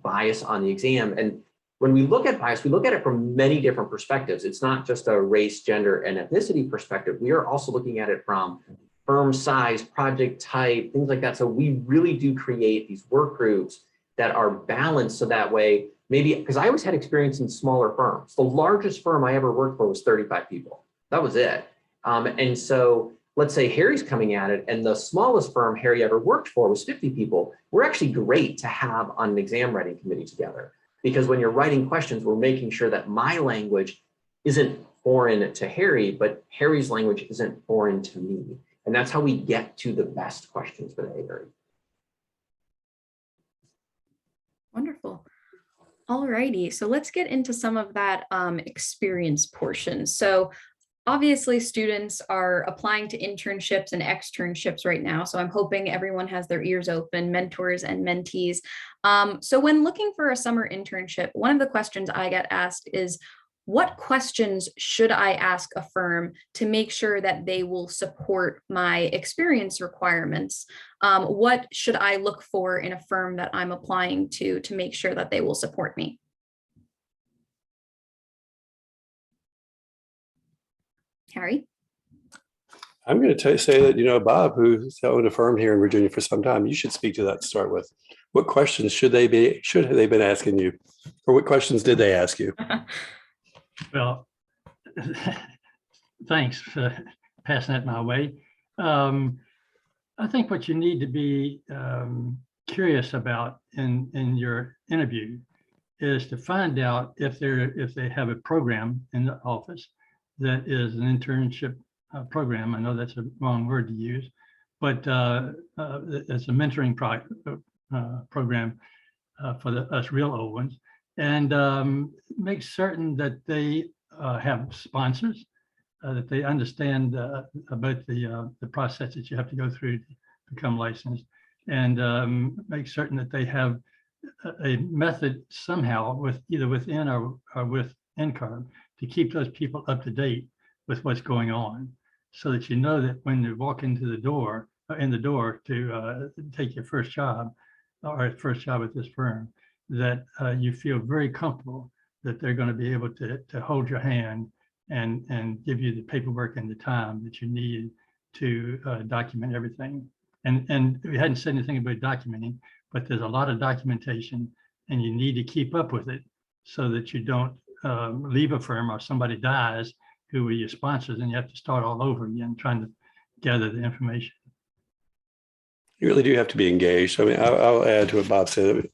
bias on the exam. And when we look at bias, we look at it from many different perspectives. It's not just a race, gender, and ethnicity perspective. We are also looking at it from firm size, project type, things like that. So we really do create these work groups that are balanced so that way maybe, because I always had experience in smaller firms. The largest firm I ever worked for was 35 people. That was it. And so let's say Harry's coming at it, and the smallest firm Harry ever worked for was 50 people. We're actually great to have on an exam writing committee together, because when you're writing questions, we're making sure that my language isn't foreign to Harry, but Harry's language isn't foreign to me. And that's how we get to the best questions for the Harry. Wonderful. All righty, so let's get into some of that experience portion. So obviously students are applying to internships and externships right now. So I'm hoping everyone has their ears open, mentors and mentees. So when looking for a summer internship, one of the questions I get asked is, what questions should I ask a firm to make sure that they will support my experience requirements? What should I look for in a firm that I'm applying to make sure that they will support me? Harry? I'm going to say that, Bob, who's owned a firm here in Virginia for some time, you should speak to that to start with. What questions should they been asking you? Or what questions did they ask you? Well, thanks for passing that my way. I think what you need to be curious about in your interview is to find out if they have a program in the office that is an internship program. I know that's a wrong word to use, but it's a mentoring program for us real old ones, and make certain that they have sponsors, that they understand about the process that you have to go through to become licensed, and make certain that they have a method somehow either within or with NCARB to keep those people up to date with what's going on, so that you know that when you walk into the door, to take your first job or first job at this firm, that you feel very comfortable that they're going to be able to hold your hand and give you the paperwork and the time that you need to document everything. And we hadn't said anything about documenting, but there's a lot of documentation, and you need to keep up with it so that you don't leave a firm or somebody dies who were your sponsors and you have to start all over again trying to gather the information. You really do have to be engaged. I mean, I'll add to what Bob said,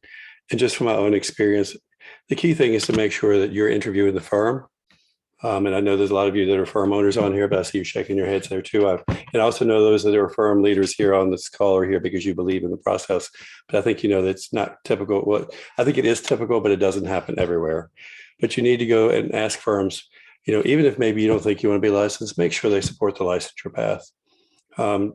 and just from my own experience, the key thing is to make sure that you're interviewing the firm. And I know there's a lot of you that are firm owners on here, but I see you shaking your heads there too. And I also know those that are firm leaders here on this call are here because you believe in the process. But I think, that's not typical. Well, I think it is typical, but it doesn't happen everywhere. But you need to go and ask firms, even if maybe you don't think you want to be licensed, make sure they support the licensure path.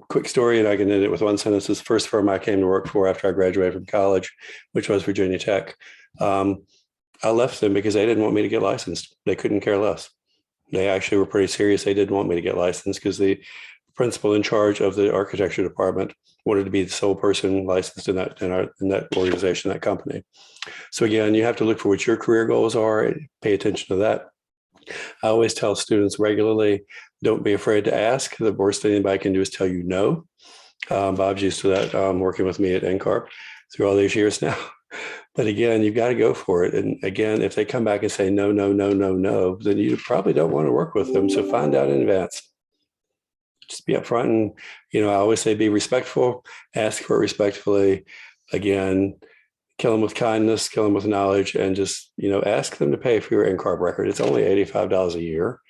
Quick story, and I can end it with one sentence. This first firm I came to work for after I graduated from college, which was Virginia Tech. I left them because they didn't want me to get licensed. They couldn't care less. They actually were pretty serious. They didn't want me to get licensed because the principal in charge of the architecture department wanted to be the sole person licensed in that organization, that company. So again, you have to look for what your career goals are and pay attention to that. I always tell students regularly, don't be afraid to ask. The worst thing anybody can do is tell you no. Bob's used to that, working with me at NCARB through all these years now. But again, you've got to go for it. And again, if they come back and say no, no, no, no, no, then you probably don't want to work with them. So find out in advance. Just be upfront. And, I always say be respectful, ask for it respectfully. Again, kill them with kindness, kill them with knowledge, and just, ask them to pay for your NCARB record. It's only $85 a year.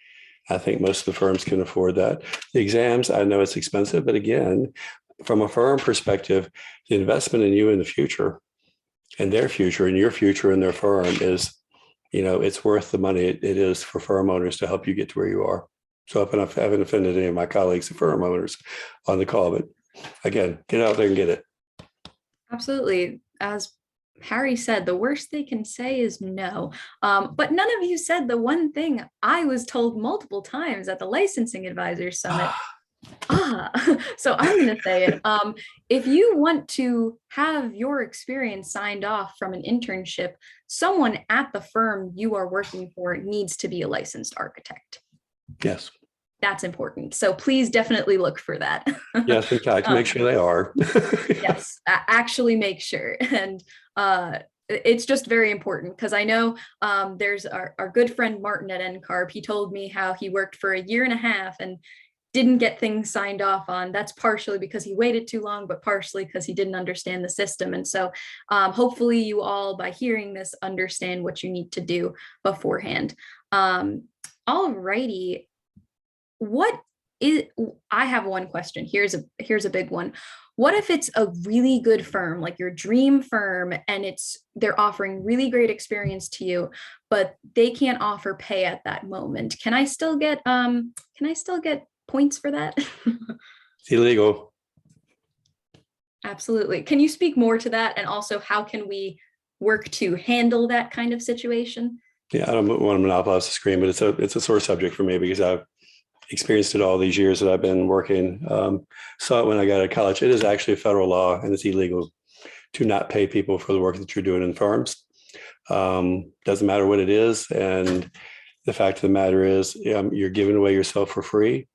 I think most of the firms can afford that. The exams, I know it's expensive, but again, from a firm perspective, the investment in you in the future and their future and your future in their firm is, it's worth the money it is for firm owners to help you get to where you are. So I haven't offended any of my colleagues, the firm owners on the call, but again, get out there and get it. Absolutely. As Harry said, the worst they can say is no. But none of you said the one thing I was told multiple times at the Licensing Advisors Summit. So I'm going to say it. If you want to have your experience signed off from an internship, someone at the firm you are working for needs to be a licensed architect. Yes. That's important. So please definitely look for that. Yes, in fact, make sure they are. Yes, actually make sure. And it's just very important because I know there's our good friend Martin at NCARB. He told me how he worked for a year and a half and didn't get things signed off on. That's partially because he waited too long, but partially because he didn't understand the system. And so hopefully you all, by hearing this, understand what you need to do beforehand. All righty. I have one question. Here's a big one. What if it's a really good firm, like your dream firm, and they're offering really great experience to you, but they can't offer pay at that moment? Can I still get points for that? It's illegal. Absolutely. Can you speak more to that? And also, how can we work to handle that kind of situation? Yeah, I don't want to monopolize the screen, but it's a sore subject for me because I've experienced it all these years that I've been working. Saw it when I got out of college. It is actually a federal law, and it's illegal to not pay people for the work that you're doing in firms. Doesn't matter what it is. And the fact of the matter is, you're giving away yourself for free.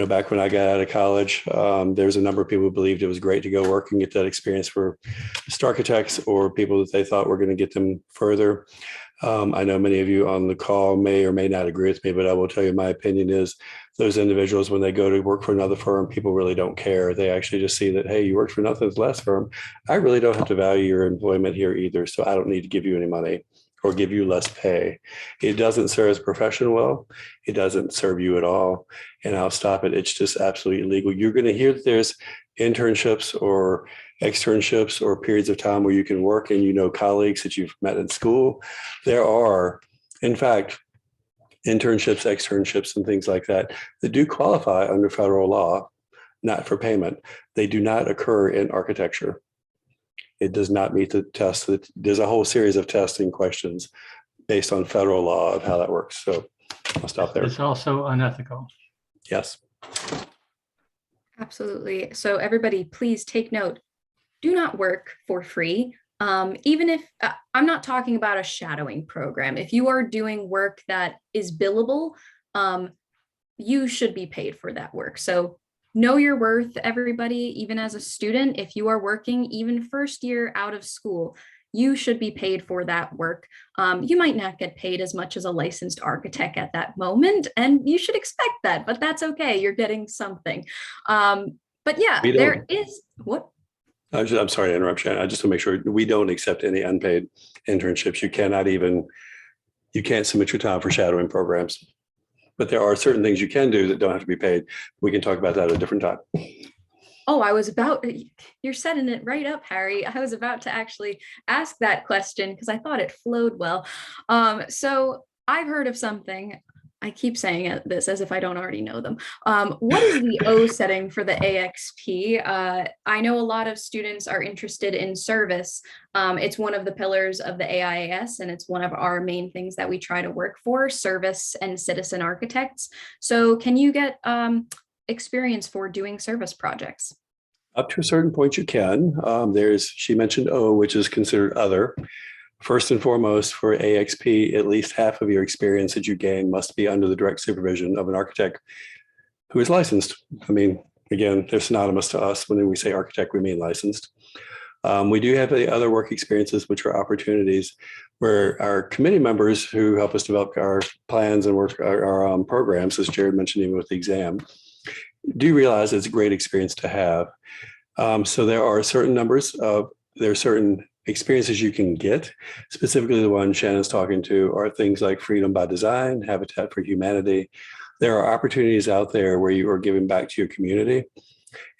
Back when I got out of college, there's a number of people who believed it was great to go work and get that experience for just architects or people that they thought were going to get them further. I know many of you on the call may or may not agree with me, but I will tell you my opinion is those individuals, when they go to work for another firm, people really don't care. They actually just see that, hey, you worked for nothing's last firm. I really don't have to value your employment here either, so I don't need to give you any money or give you less pay. It doesn't serve the profession well. It doesn't serve you at all. And I'll stop it. It's just absolutely illegal. You're going to hear that there's internships or externships or periods of time where you can work and colleagues that you've met in school. There are, in fact, internships, externships, and things like that do qualify under federal law, not for payment. They do not occur in architecture. It does not meet the test. There's a whole series of testing questions based on federal law of how that works. So I'll stop there. It's also unethical. Yes. Absolutely. So everybody, please take note. Do not work for free. Even if I'm not talking about a shadowing program. If you are doing work that is billable, you should be paid for that work. So know your worth, everybody. Even as a student, if you are working even first year out of school, you should be paid for that work. You might not get paid as much as a licensed architect at that moment, and you should expect that, but that's okay. You're getting something. But yeah, there is what? I'm sorry to interrupt, Shannon. I just want to make sure we don't accept any unpaid internships. You can't submit your time for shadowing programs. But there are certain things you can do that don't have to be paid. We can talk about that at a different time. Oh, you're setting it right up, Harry. I was about to actually ask that question because I thought it flowed well. So I've heard of something. I keep saying this as if I don't already know them. What is the O setting for the AXP? I know a lot of students are interested in service. It's one of the pillars of the AIAS, and it's one of our main things that we try to work for, service and citizen architects. So can you get experience for doing service projects? Up to a certain point you can. She mentioned O, which is considered other. First and foremost, for AXP, at least half of your experience that you gain must be under the direct supervision of an architect who is licensed. I mean, again, they're synonymous to us. When we say architect, we mean licensed. We do have the other work experiences, which are opportunities where our committee members who help us develop our plans and work our programs, as Jared mentioned, even with the exam, do realize it's a great experience to have. So there are certain certain experiences you can get. Specifically, the one Shannon's talking to are things like Freedom by Design, Habitat for Humanity. There are opportunities out there where you are giving back to your community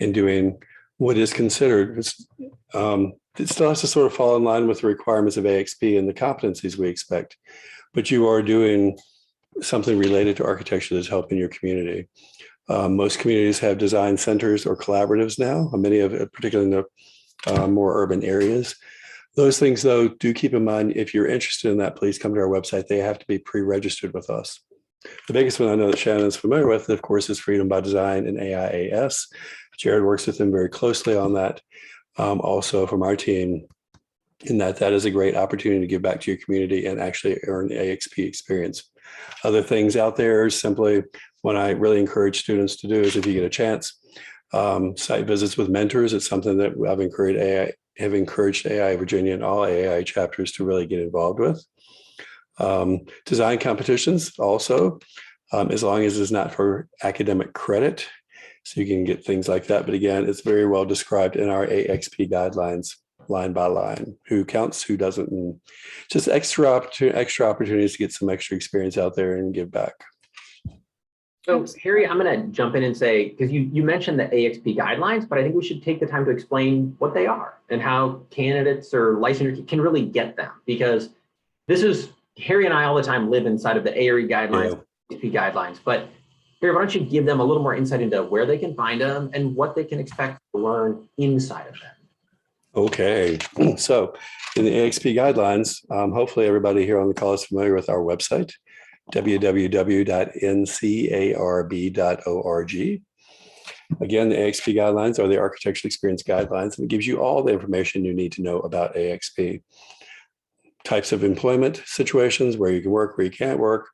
and doing what is considered, it still has to sort of fall in line with the requirements of AXP and the competencies we expect, but you are doing something related to architecture that's helping your community. Most communities have design centers or collaboratives now, many of it, particularly in the more urban areas. Those things, though, do keep in mind, if you're interested in that, please come to our website. They have to be pre-registered with us. The biggest one I know that Shannon's familiar with, of course, is Freedom by Design and AIAS. Jared works with them very closely on that. Also from our team, in that is a great opportunity to give back to your community and actually earn AXP experience. Other things out there, simply what I really encourage students to do is, if you get a chance, site visits with mentors. It's something that I've encouraged have encouraged AI Virginia and all AI chapters to really get involved with. Design competitions also, as long as it's not for academic credit. So you can get things like that. But again, it's very well described in our AXP guidelines, line by line, who counts, who doesn't, and just extra opportunities to get some extra experience out there and give back. So Harry, I'm going to jump in and say, because you mentioned the AXP guidelines, but I think we should take the time to explain what they are and how candidates or licensure can really get them. Because this is, Harry and I all the time live inside of the ARE guidelines, AXP guidelines, but Harry, why don't you give them a little more insight into where they can find them and what they can expect to learn inside of them? Okay, so in the AXP guidelines, hopefully everybody here on the call is familiar with our website, www.ncarb.org. Again, the AXP guidelines are the architectural experience guidelines, and it gives you all the information you need to know about AXP. Types of employment situations, where you can work, where you can't work,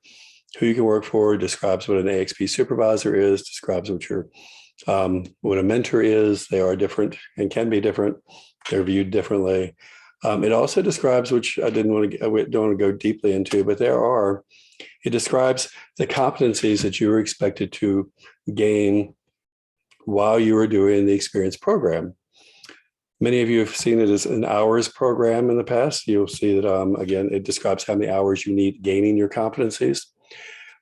who you can work for, describes what an AXP supervisor is, describes what a mentor is. They are different and can be different. They're viewed differently. It also describes, which I don't want to go deeply into, but it describes the competencies that you were expected to gain while you were doing the experience program. Many of you have seen it as an hours program in the past. You'll see that, again, it describes how many hours you need gaining your competencies.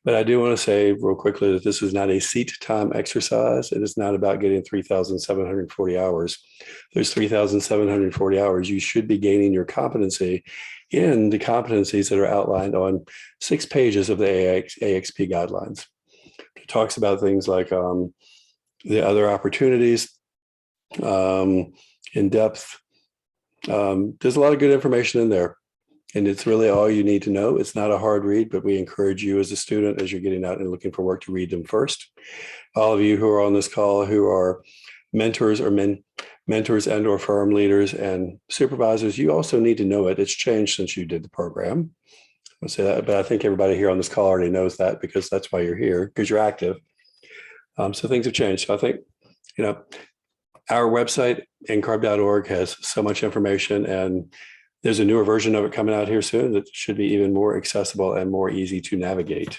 But I do want to say real quickly that this is not a seat time exercise. It is not about getting 3,740 hours. There's 3,740 hours. You should be gaining your competency in the competencies that are outlined on 6 pages of the AXP guidelines. It talks about things like the other opportunities, in depth. There's a lot of good information in there. And it's really all you need to know. It's not a hard read, but we encourage you as a student, as you're getting out and looking for work, to read them first. All of you who are on this call who are mentors or mentors and or firm leaders and supervisors, you also need to know it. It's changed since you did the program. I'll say that, but I think everybody here on this call already knows that, because that's why you're here, because you're active. So things have changed. So I think, our website, ncarb.org, has so much information, and there's a newer version of it coming out here soon that should be even more accessible and more easy to navigate.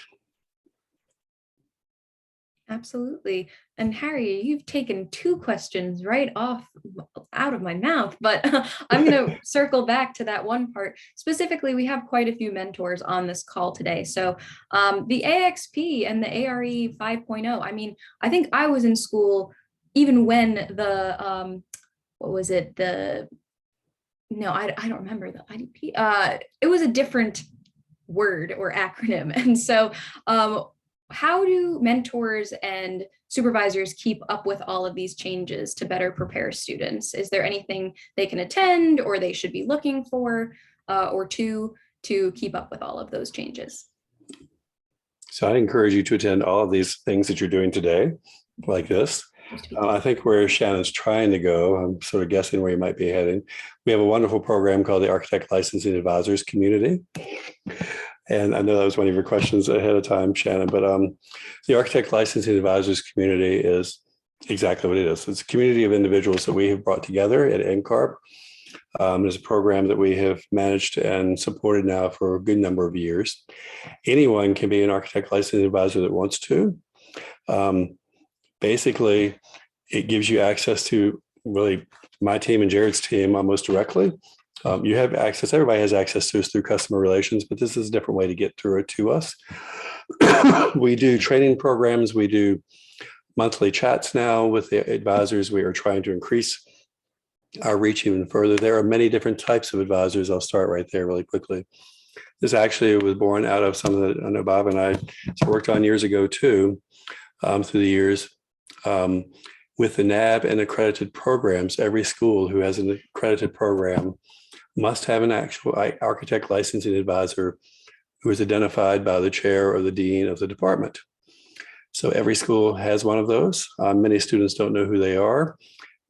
Absolutely. And Harry, you've taken 2 questions right out of my mouth, but I'm going to circle back to that one part. Specifically, we have quite a few mentors on this call today. So the AXP and the ARE 5.0, I mean, I think I was in school even when the, what was it? No, I don't remember the IDP. It was a different word or acronym. And so how do mentors and supervisors keep up with all of these changes to better prepare students? Is there anything they can attend or they should be looking for or to keep up with all of those changes? So I encourage you to attend all of these things that you're doing today, like this. I think where Shannon's trying to go, I'm sort of guessing where you might be heading. We have a wonderful program called the Architect Licensing Advisors Community. And I know that was one of your questions ahead of time, Shannon, but the Architect Licensing Advisors Community is exactly what it is. It's a community of individuals that we have brought together at NCARB. It's a program that we have managed and supported now for a good number of years. Anyone can be an Architect Licensing Advisor that wants to. Basically, it gives you access to really my team and Jared's team almost directly. You have access, everybody has access to us through customer relations, but this is a different way to get through it to us. We do training programs. We do monthly chats now with the advisors. We are trying to increase our reach even further. There are many different types of advisors. I'll start right there really quickly. This actually was born out of some of the, I know Bob and I worked on years ago too, through the years. With the NAB and accredited programs, every school who has an accredited program must have an actual architect licensing advisor who is identified by the chair or the dean of the department. So every school has one of those. Many students don't know who they are.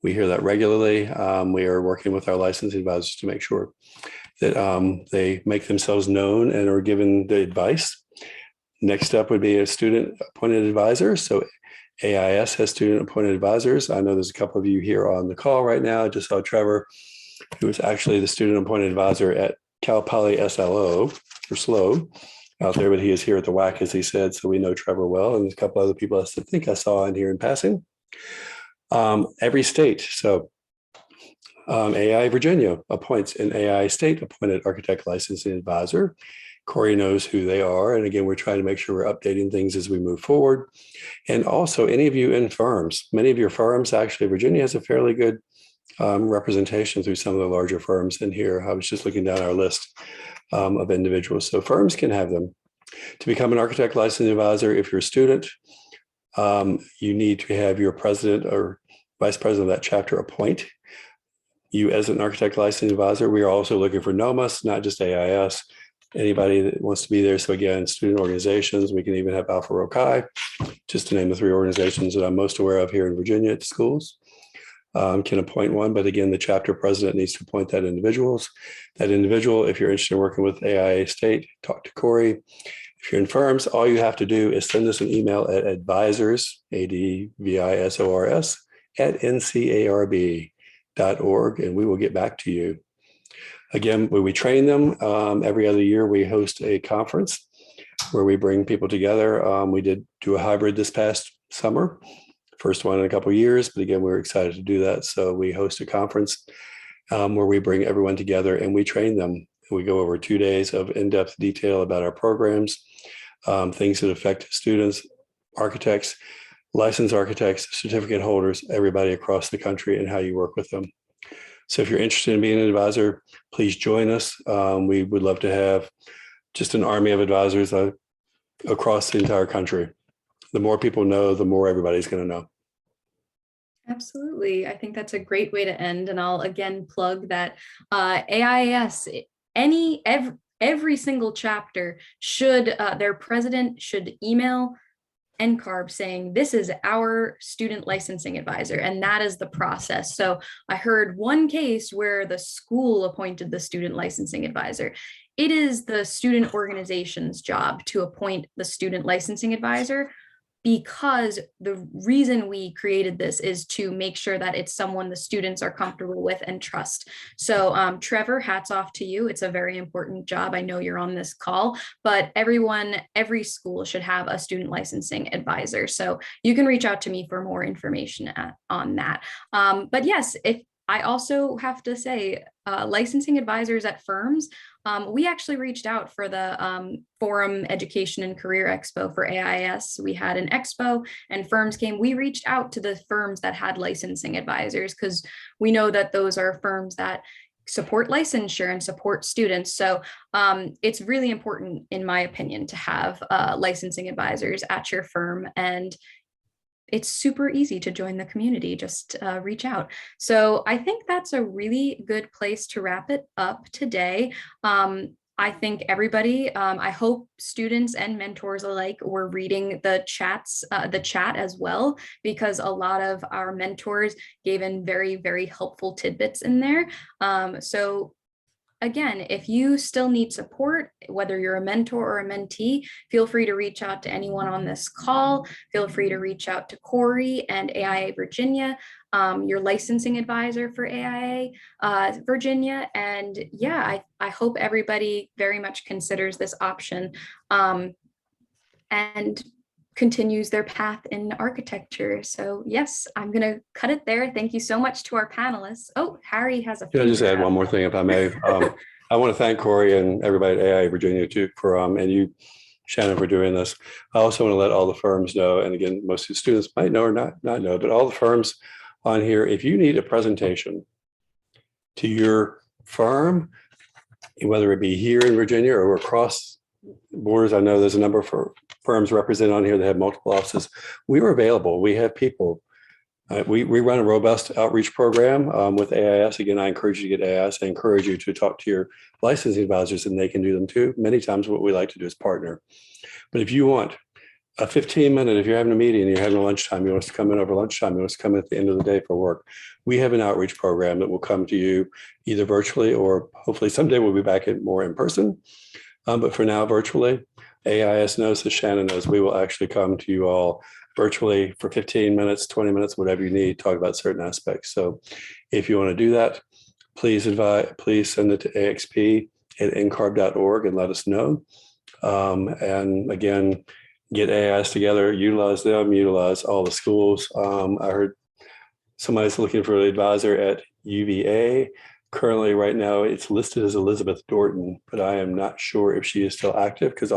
We hear that regularly. We are working with our licensing advisors to make sure that they make themselves known and are given the advice. Next up would be a student appointed advisor. So AIS has student appointed advisors. I know there's a couple of you here on the call right now. I just saw Trevor. who is actually the student appointed advisor at Cal Poly SLO, or SLO, out there, but he is here at the WAC, as he said, so we know Trevor well, and there's a couple other people I think I saw in here in passing. Every state, so AI Virginia appoints an AI state appointed architect licensing advisor. Corey knows who they are, and again, we're trying to make sure we're updating things as we move forward. And also, any of you in firms, many of your firms, actually, Virginia has a fairly good representation through some of the larger firms in here. I was just looking down our list of individuals. So firms can have them. To become an architect licensing advisor, if you're a student, you need to have your president or vice president of that chapter appoint you as an architect licensing advisor. We are also looking for NOMAS, not just AIS, anybody that wants to be there. So again, student organizations, we can even have Alpha Rho Chi, just to name the 3 organizations that I'm most aware of here in Virginia at schools. Can appoint one, but again, the chapter president needs to appoint that individual. That individual, if you're interested in working with AIA State, talk to Corey. If you're in firms, all you have to do is send us an email at advisors, ADVISORS, at ncarb.org, and we will get back to you. Again, when we train them, every other year we host a conference where we bring people together. We did do a hybrid this past summer. First one in a couple of years, but again, we're excited to do that. So we host a conference where we bring everyone together and we train them. We go over 2 days of in-depth detail about our programs, things that affect students, architects, licensed architects, certificate holders, everybody across the country, and how you work with them. So if you're interested in being an advisor, please join us. We would love to have just an army of advisors across the entire country. The more people know, the more everybody's going to know. Absolutely. I think that's a great way to end. And I'll again plug that AIS, every single chapter should, their president should email NCARB saying, this is our student licensing advisor, and that is the process. So I heard one case where the school appointed the student licensing advisor. It is the student organization's job to appoint the student licensing advisor, because the reason we created this is to make sure that it's someone the students are comfortable with and trust. So Trevor, hats off to you. It's a very important job. I know you're on this call, but every school should have a student licensing advisor. So you can reach out to me for more information on that. But yes, if I also have to say, licensing advisors at firms, we actually reached out for the Forum Education and Career Expo for AIS. We had an expo and firms came. We reached out to the firms that had licensing advisors because we know that those are firms that support licensure and support students. So it's really important, in my opinion, to have licensing advisors at your firm, and it's super easy to join the community. Just reach out. So I think that's a really good place to wrap it up today. I think everybody, I hope students and mentors alike were reading the chat as well, because a lot of our mentors gave in very, very helpful tidbits in there. So again, if you still need support, whether you're a mentor or a mentee, feel free to reach out to anyone on this call. Feel free to reach out to Corey and AIA Virginia, your licensing advisor for AIA Virginia. And yeah, I hope everybody very much considers this option and continues their path in architecture. So yes, I'm going to cut it there. Thank you so much to our panelists. Oh, Harry has a. Can I just add one more thing, if I may? I want to thank Corey and everybody at AIA Virginia too for, and you, Shannon, for doing this. I also want to let all the firms know, and again, most of the students might know or not know, but all the firms on here, if you need a presentation to your firm, whether it be here in Virginia or across borders, I know there's a number of firms represented on here that have multiple offices. We are available. We have people. We run a robust outreach program with AIS. Again, I encourage you to get AIS. I encourage you to talk to your licensing advisors, and they can do them too. Many times what we like to do is partner. But if you want a 15-minute, if you're having a meeting, you're having a lunchtime, you want us to come in over lunchtime, you want us to come in at the end of the day for work, we have an outreach program that will come to you either virtually or hopefully someday we'll be back more in person. But for now, virtually. AIS knows, as Shannon knows, we will actually come to you all virtually for 15 minutes, 20 minutes, whatever you need, talk about certain aspects. So if you want to do that, please send it to axp@ncarb.org and let us know. And again, get AIs together, utilize them, utilize all the schools. I heard somebody's looking for an advisor at UVA. Currently, right now, it's listed as Elizabeth Dorton, but I am not sure if she is still active because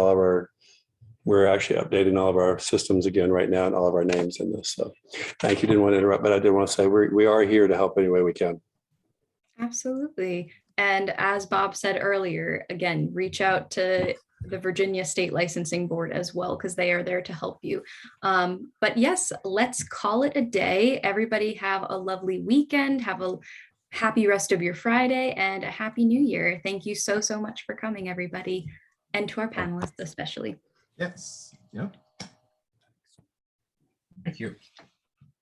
we're actually updating all of our systems again right now and all of our names in this. So thank you. Didn't want to interrupt, but I did want to say we are here to help any way we can. Absolutely. And as Bob said earlier, again, reach out to the Virginia State Licensing Board as well, because they are there to help you. But yes, let's call it a day. Everybody have a lovely weekend. Have a happy rest of your Friday and a happy new year. Thank you so much for coming, everybody, and to our panelists especially. Yes. Yeah. Thank you.